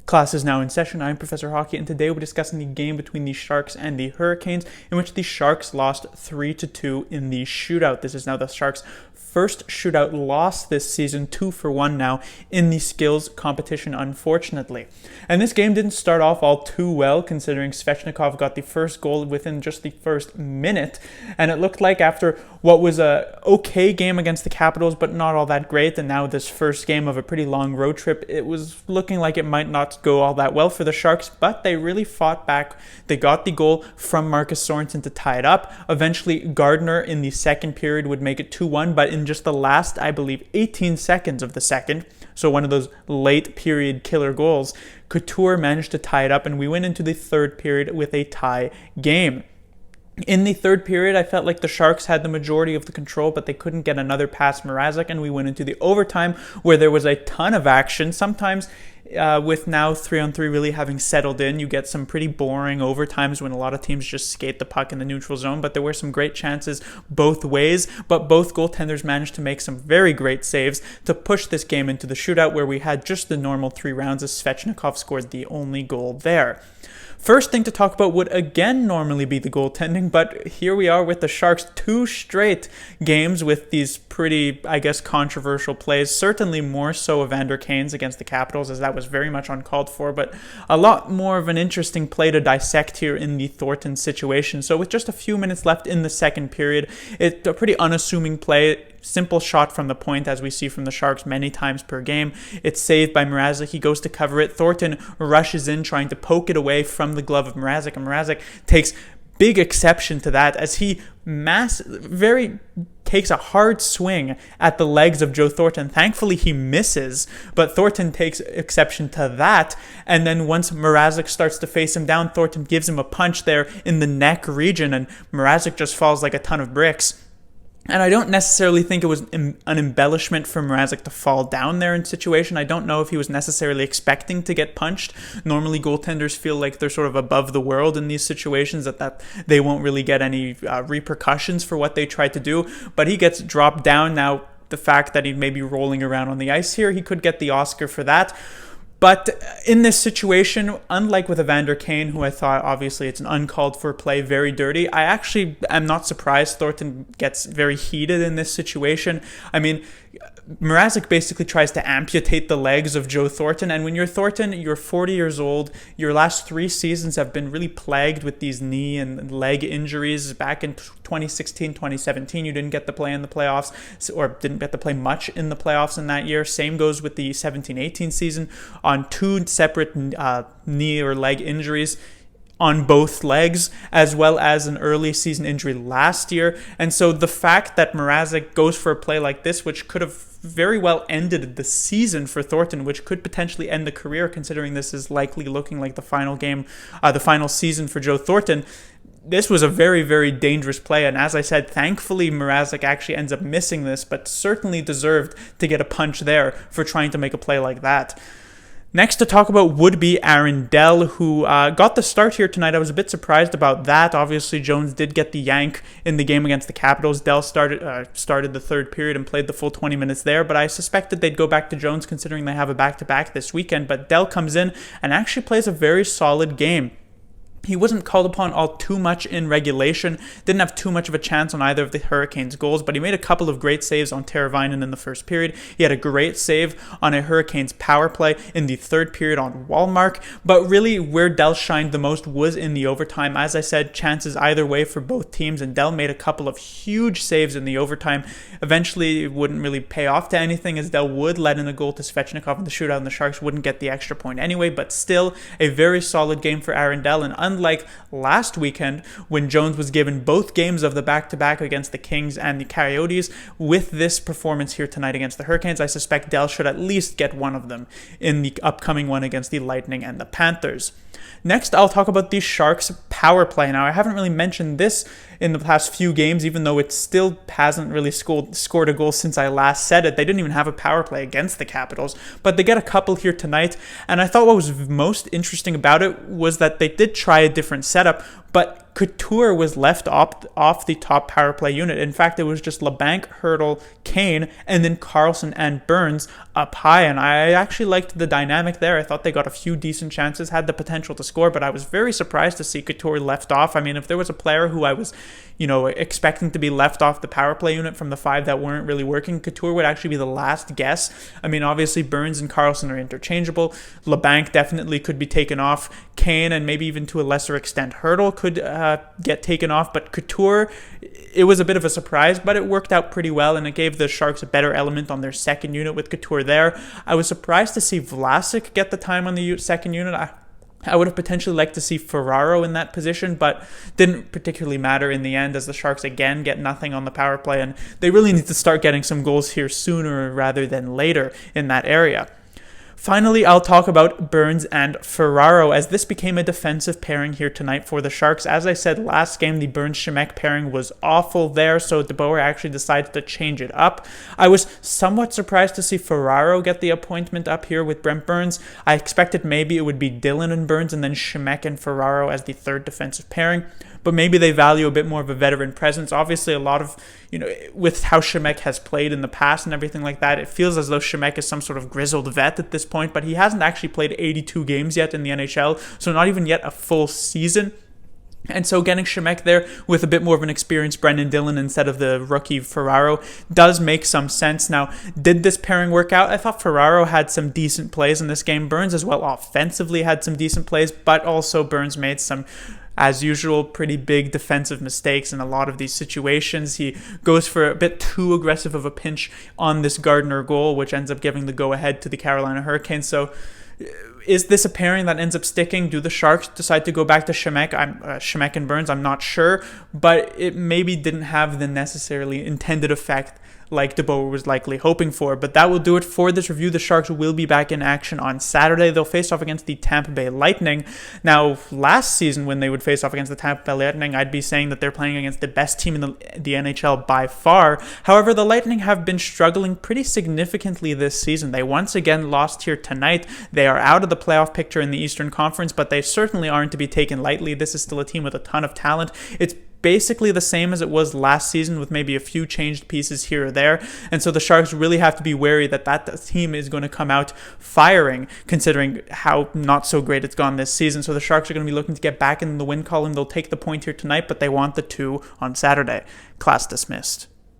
Class is now in session. I'm Professor Hockey, and today we'll be discussing the game between the Sharks and the Hurricanes, in which the Sharks lost 3-2 in the shootout. This is now the Sharks' first shootout loss this season, 2-1 now in the skills competition, unfortunately. And this game didn't start off all too well, considering Svechnikov got the first goal within just the first minute, and it looked like after what was a okay game against the Capitals, but not all that great, and now this first game of a pretty long road trip, it was looking like it might not go all that well for the Sharks, but they really fought back. They got the goal from Marcus Sorensen to tie it up. Eventually, Gardner in the second period would make it 2-1, but in just the last, I believe, 18 seconds of the second, so one of those late period killer goals, Couture managed to tie it up, and we went into the third period with a tie game. In the third period, I felt like the Sharks had the majority of the control, but they couldn't get another past Mrazek, and we went into the overtime where there was a ton of action. Sometimes with now 3-on-3 really having settled in, you get some pretty boring overtimes when a lot of teams just skate the puck in the neutral zone, but there were some great chances both ways, but both goaltenders managed to make some very great saves to push this game into the shootout, where we had just the normal 3 rounds as Svechnikov scored the only goal there. First thing to talk about would again normally be the goaltending, but here we are with the Sharks 2 straight games with these pretty, I guess, controversial plays. Certainly more so Evander Kane's against the Capitals, as that was very much uncalled for, but a lot more of an interesting play to dissect here in the Thornton situation. So with just a few minutes left in the second period, it's a pretty unassuming play. Simple shot from the point, as we see from the Sharks many times per game. It's saved by Mrazek. He goes to cover it. Thornton rushes in, trying to poke it away from the glove of Mrazek, and Mrazek takes big exception to that as he takes a hard swing at the legs of Joe Thornton. Thankfully, he misses, but Thornton takes exception to that. And then once Mrazek starts to face him down, Thornton gives him a punch there in the neck region, and Mrazek just falls like a ton of bricks. And I don't necessarily think it was an embellishment for Mrazek to fall down there in situation. I don't know if he was necessarily expecting to get punched. Normally, goaltenders feel like they're sort of above the world in these situations, that they won't really get any repercussions for what they try to do. But he gets dropped down. Now, the fact that he may be rolling around on the ice here, he could get the Oscar for that. But in this situation, unlike with Evander Kane, who I thought obviously it's an uncalled for play, very dirty, I actually am not surprised Thornton gets very heated in this situation. I mean, Mrazek basically tries to amputate the legs of Joe Thornton, and when you're Thornton, you're 40 years old. Your last 3 seasons have been really plagued with these knee and leg injuries. Back in 2016, 2017, you didn't get to play in the playoffs, or didn't get to play much in the playoffs in that year. Same goes with the 17-18 season, on 2 separate knee or leg injuries on both legs, as well as an early season injury last year. And so the fact that Mrazek goes for a play like this, which could have very well ended the season for Thornton, which could potentially end the career, considering this is likely looking like the final game, the final season for Joe Thornton, this was a very, very dangerous play. And as I said, thankfully Mrazek actually ends up missing this, but certainly deserved to get a punch there for trying to make a play like that. Next to talk about would be Aaron Dell, who got the start here tonight. I was a bit surprised about that. Obviously, Jones did get the yank in the game against the Capitals. Dell started the third period and played the full 20 minutes there, but I suspected they'd go back to Jones considering they have a back-to-back this weekend. But Dell comes in and actually plays a very solid game. He wasn't called upon all too much in regulation, didn't have too much of a chance on either of the Hurricanes' goals, but he made a couple of great saves on Teravainen in the first period. He had a great save on a Hurricanes power play in the third period on Wallmark, but really where Dell shined the most was in the overtime. As I said, chances either way for both teams, and Dell made a couple of huge saves in the overtime. Eventually, it wouldn't really pay off to anything, as Dell would let in a goal to Svechnikov in the shootout, and the Sharks wouldn't get the extra point anyway, but still a very solid game for Aaron Dell. And unlike last weekend when Jones was given both games of the back-to-back against the Kings and the Coyotes, with this performance here tonight against the Hurricanes, I suspect Dell should at least get one of them in the upcoming one against the Lightning and the Panthers. Next, I'll talk about the Sharks power play. Now, I haven't really mentioned this in the past few games, even though it still hasn't really scored a goal since I last said it. They didn't even have a power play against the Capitals, but they get a couple here tonight, and I thought what was most interesting about it was that they did try a different setup. but Couture was left off the top power play unit. In fact, it was just Labanc, Hertl, Kane, and then Karlsson and Burns up high, and I actually liked the dynamic there. I thought they got a few decent chances, had the potential to score, but I was very surprised to see Couture left off. I mean, if there was a player who I was, expecting to be left off the power play unit from the 5 that weren't really working, Couture would actually be the last guess. I mean, obviously Burns and Karlsson are interchangeable. Labanc definitely could be taken off. Kane and maybe even to a lesser extent Hertl could get taken off, but Couture, it was a bit of a surprise, but it worked out pretty well, and it gave the Sharks a better element on their second unit with Couture there. I was surprised to see Vlasic get the time on the second unit. I would have potentially liked to see Ferraro in that position, but didn't particularly matter in the end, as the Sharks again get nothing on the power play, and they really need to start getting some goals here sooner rather than later in that area. Finally, I'll talk about Burns and Ferraro, as this became a defensive pairing here tonight for the Sharks. As I said last game, the Burns-Simek pairing was awful there, so DeBoer actually decided to change it up. I was somewhat surprised to see Ferraro get the appointment up here with Brent Burns. I expected maybe it would be Dillon and Burns and then Simek and Ferraro as the third defensive pairing, but maybe they value a bit more of a veteran presence. Obviously, a lot of, with how Simek has played in the past and everything like that, it feels as though Simek is some sort of grizzled vet at this point, but he hasn't actually played 82 games yet in the NHL, so not even yet a full season. And so getting Simek there with a bit more of an experienced Brendan Dillon instead of the rookie Ferraro does make some sense. Now, did this pairing work out? I thought Ferraro had some decent plays in this game. Burns as well offensively had some decent plays, but also Burns made some, as usual, pretty big defensive mistakes in a lot of these situations. He goes for a bit too aggressive of a pinch on this Gardner goal, which ends up giving the go-ahead to the Carolina Hurricanes. So is this a pairing that ends up sticking? Do the Sharks decide to go back to Simek and Burns? I'm not sure, but it maybe didn't have the necessarily intended effect like DeBoer was likely hoping for. But that will do it for this review. The Sharks will be back in action on Saturday. They'll face off against the Tampa Bay Lightning. Now, last season when they would face off against the Tampa Bay Lightning, I'd be saying that they're playing against the best team in the NHL by far. However, the Lightning have been struggling pretty significantly this season. They once again lost here tonight. They are out of the playoff picture in the Eastern Conference, but they certainly aren't to be taken lightly. This is still a team with a ton of talent. It's basically the same as it was last season, with maybe a few changed pieces here or there, and so the Sharks really have to be wary that team is going to come out firing, considering how not so great it's gone this season. So the Sharks are going to be looking to get back in the win column. They'll take the point here tonight, but they want the 2 on Saturday. Class dismissed.